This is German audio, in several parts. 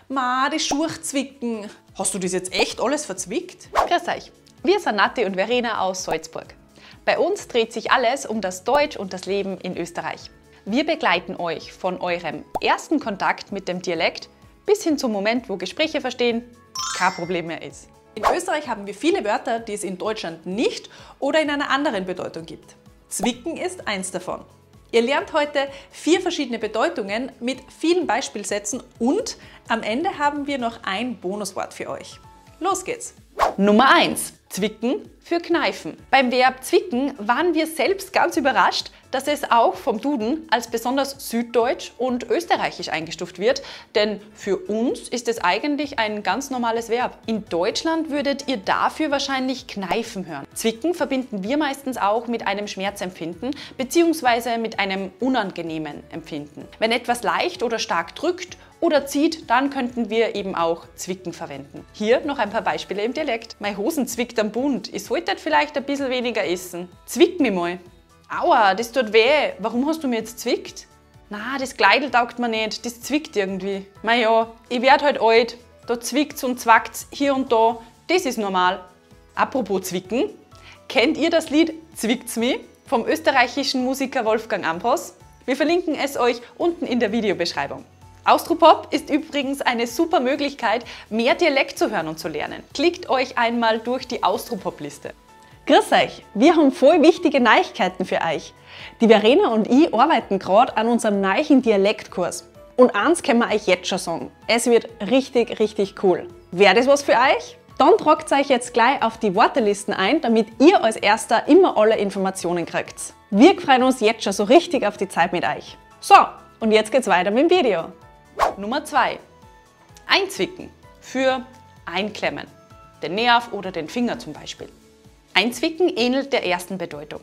Ma, die Schuhe zwicken. Hast du das jetzt echt alles verzwickt? Grüß euch, wir sind Nati und Verena aus Salzburg. Bei uns dreht sich alles um das Deutsch und das Leben in Österreich. Wir begleiten euch von eurem ersten Kontakt mit dem Dialekt bis hin zum Moment, wo Gespräche verstehen kein Problem mehr ist. In Österreich haben wir viele Wörter, die es in Deutschland nicht oder in einer anderen Bedeutung gibt. Zwicken ist eins davon. Ihr lernt heute 4 verschiedene Bedeutungen mit vielen Beispielsätzen und am Ende haben wir noch ein Bonuswort für euch. Los geht's! Nummer 1. Zwicken für kneifen. Beim Verb zwicken waren wir selbst ganz überrascht, dass es auch vom Duden als besonders süddeutsch und österreichisch eingestuft wird, denn für uns ist es eigentlich ein ganz normales Verb. In Deutschland würdet ihr dafür wahrscheinlich kneifen hören. Zwicken verbinden wir meistens auch mit einem Schmerzempfinden bzw. mit einem unangenehmen Empfinden. Wenn etwas leicht oder stark drückt oder zieht, dann könnten wir eben auch zwicken verwenden. Hier noch ein paar Beispiele im Dialekt. Meine Hosen zwickt am Bund, ich sollte vielleicht ein bisschen weniger essen. Zwick mich mal. Aua, das tut weh. Warum hast du mir jetzt zwickt? Na, das Kleidel taugt mir nicht, das zwickt irgendwie. Na ja, ich werd halt alt, da zwickt's und zwackt's hier und da, das ist normal. Apropos zwicken, kennt ihr das Lied Zwickt's mi vom österreichischen Musiker Wolfgang Ambros? Wir verlinken es euch unten in der Videobeschreibung. Austropop ist übrigens eine super Möglichkeit, mehr Dialekt zu hören und zu lernen. Klickt euch einmal durch die Austropop-Liste. Grüß euch, wir haben voll wichtige Neuigkeiten für euch. Die Verena und ich arbeiten gerade an unserem neuen Dialektkurs. Und eins können wir euch jetzt schon sagen, es wird richtig, richtig cool. Wäre das was für euch? Dann tragt euch jetzt gleich auf die Wartelisten ein, damit ihr als Erster immer alle Informationen kriegt. Wir freuen uns jetzt schon so richtig auf die Zeit mit euch. So, und jetzt geht's weiter mit dem Video. Nummer 2. Einzwicken für einklemmen. Den Nerv oder den Finger zum Beispiel. Einzwicken ähnelt der ersten Bedeutung.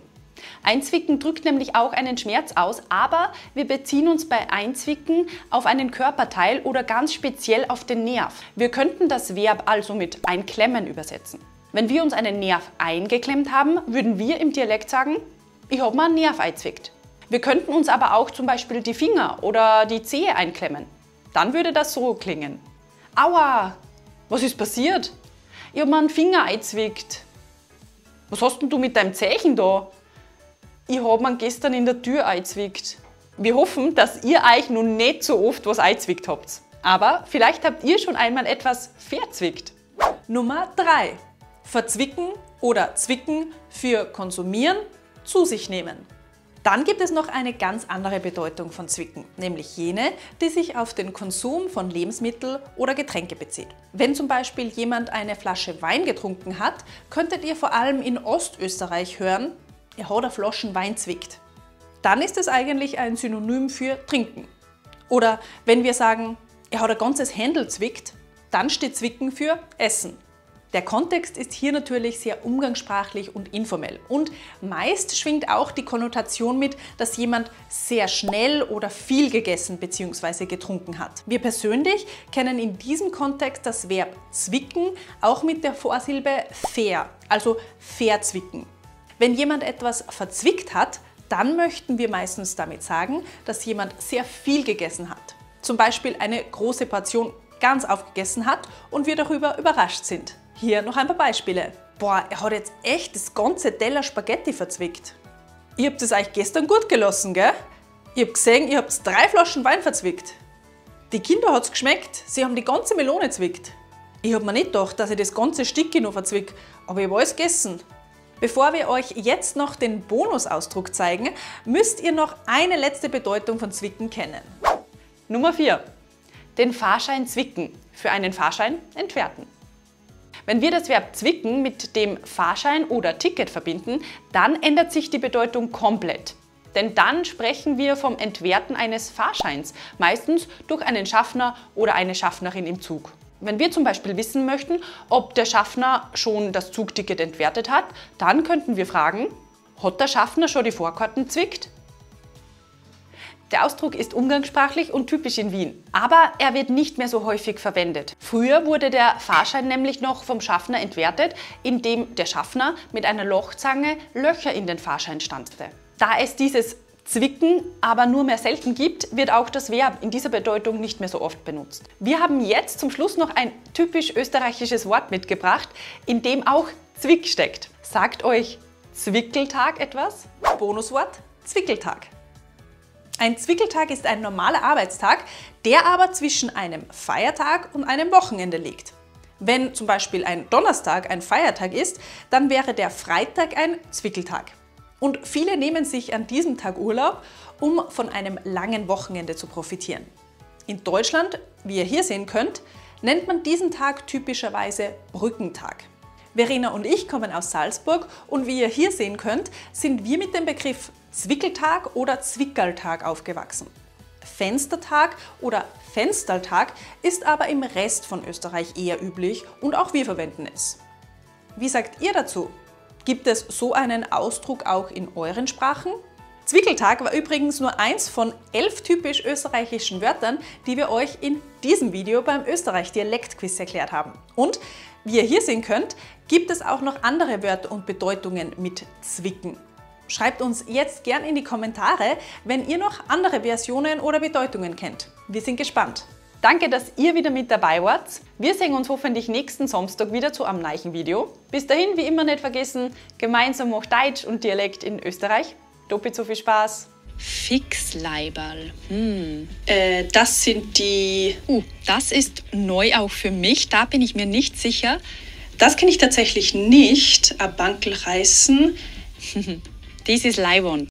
Einzwicken drückt nämlich auch einen Schmerz aus, aber wir beziehen uns bei Einzwicken auf einen Körperteil oder ganz speziell auf den Nerv. Wir könnten das Verb also mit einklemmen übersetzen. Wenn wir uns einen Nerv eingeklemmt haben, würden wir im Dialekt sagen, ich habe mir einen Nerv einzwickt. Wir könnten uns aber auch zum Beispiel die Finger oder die Zehe einklemmen. Dann würde das so klingen. Aua, was ist passiert? Ich habe mir einen Finger einzwickt. Was hast denn du mit deinem Zeichen da? Ich habe mir gestern in der Tür einzwickt. Wir hoffen, dass ihr euch nun nicht so oft was einzwickt habt. Aber vielleicht habt ihr schon einmal etwas verzwickt. Nummer 3. Verzwicken oder zwicken für konsumieren, zu sich nehmen. Dann gibt es noch eine ganz andere Bedeutung von zwicken, nämlich jene, die sich auf den Konsum von Lebensmitteln oder Getränke bezieht. Wenn zum Beispiel jemand eine Flasche Wein getrunken hat, könntet ihr vor allem in Ostösterreich hören, er hat eine Flasche Wein zwickt. Dann ist es eigentlich ein Synonym für trinken. Oder wenn wir sagen, er hat ein ganzes Händel zwickt, dann steht zwicken für essen. Der Kontext ist hier natürlich sehr umgangssprachlich und informell und meist schwingt auch die Konnotation mit, dass jemand sehr schnell oder viel gegessen bzw. getrunken hat. Wir persönlich kennen in diesem Kontext das Verb zwicken auch mit der Vorsilbe ver, also verzwicken. Wenn jemand etwas verzwickt hat, dann möchten wir meistens damit sagen, dass jemand sehr viel gegessen hat. Zum Beispiel eine große Portion ganz aufgegessen hat und wir darüber überrascht sind. Hier noch ein paar Beispiele. Boah, er hat jetzt echt das ganze Teller Spaghetti verzwickt. Ihr habt es euch gestern gut gelassen, gell? Ich hab gesehen, ihr habt 3 Flaschen Wein verzwickt. Die Kinder hat's geschmeckt, sie haben die ganze Melone zwickt. Ich hab mir nicht gedacht, dass ich das ganze Stückchen noch verzwick, aber ich habe alles gegessen. Bevor wir euch jetzt noch den Bonusausdruck zeigen, müsst ihr noch eine letzte Bedeutung von zwicken kennen. Nummer 4. Den Fahrschein zwicken für einen Fahrschein entwerten. Wenn wir das Verb zwicken mit dem Fahrschein oder Ticket verbinden, dann ändert sich die Bedeutung komplett. Denn dann sprechen wir vom Entwerten eines Fahrscheins, meistens durch einen Schaffner oder eine Schaffnerin im Zug. Wenn wir zum Beispiel wissen möchten, ob der Schaffner schon das Zugticket entwertet hat, dann könnten wir fragen, hat der Schaffner schon die Vorkarten zwickt? Der Ausdruck ist umgangssprachlich und typisch in Wien, aber er wird nicht mehr so häufig verwendet. Früher wurde der Fahrschein nämlich noch vom Schaffner entwertet, indem der Schaffner mit einer Lochzange Löcher in den Fahrschein stanzte. Da es dieses zwicken aber nur mehr selten gibt, wird auch das Verb in dieser Bedeutung nicht mehr so oft benutzt. Wir haben jetzt zum Schluss noch ein typisch österreichisches Wort mitgebracht, in dem auch Zwick steckt. Sagt euch Zwickeltag etwas? Bonuswort: Zwickeltag. Ein Zwickeltag ist ein normaler Arbeitstag, der aber zwischen einem Feiertag und einem Wochenende liegt. Wenn zum Beispiel ein Donnerstag ein Feiertag ist, dann wäre der Freitag ein Zwickeltag. Und viele nehmen sich an diesem Tag Urlaub, um von einem langen Wochenende zu profitieren. In Deutschland, wie ihr hier sehen könnt, nennt man diesen Tag typischerweise Brückentag. Verena und ich kommen aus Salzburg und wie ihr hier sehen könnt, sind wir mit dem Begriff Zwickeltag oder Zwickerltag aufgewachsen. Fenstertag oder Fensterltag ist aber im Rest von Österreich eher üblich und auch wir verwenden es. Wie sagt ihr dazu? Gibt es so einen Ausdruck auch in euren Sprachen? Zwickeltag war übrigens nur eins von 11 typisch österreichischen Wörtern, die wir euch in diesem Video beim Österreich-Dialektquiz erklärt haben. Und wie ihr hier sehen könnt, gibt es auch noch andere Wörter und Bedeutungen mit zwicken. Schreibt uns jetzt gern in die Kommentare, wenn ihr noch andere Versionen oder Bedeutungen kennt. Wir sind gespannt. Danke, dass ihr wieder mit dabei wart. Wir sehen uns hoffentlich nächsten Samstag wieder zu einem neuen Video. Bis dahin, wie immer nicht vergessen, gemeinsam macht Deutsch und Dialekt in Österreich. Doppelt so viel Spaß. Fixleiberl. Das sind die... Das ist neu auch für mich, da bin ich mir nicht sicher. Das kenne ich tatsächlich nicht. Ein Bankel reißen. Dies ist Leibon.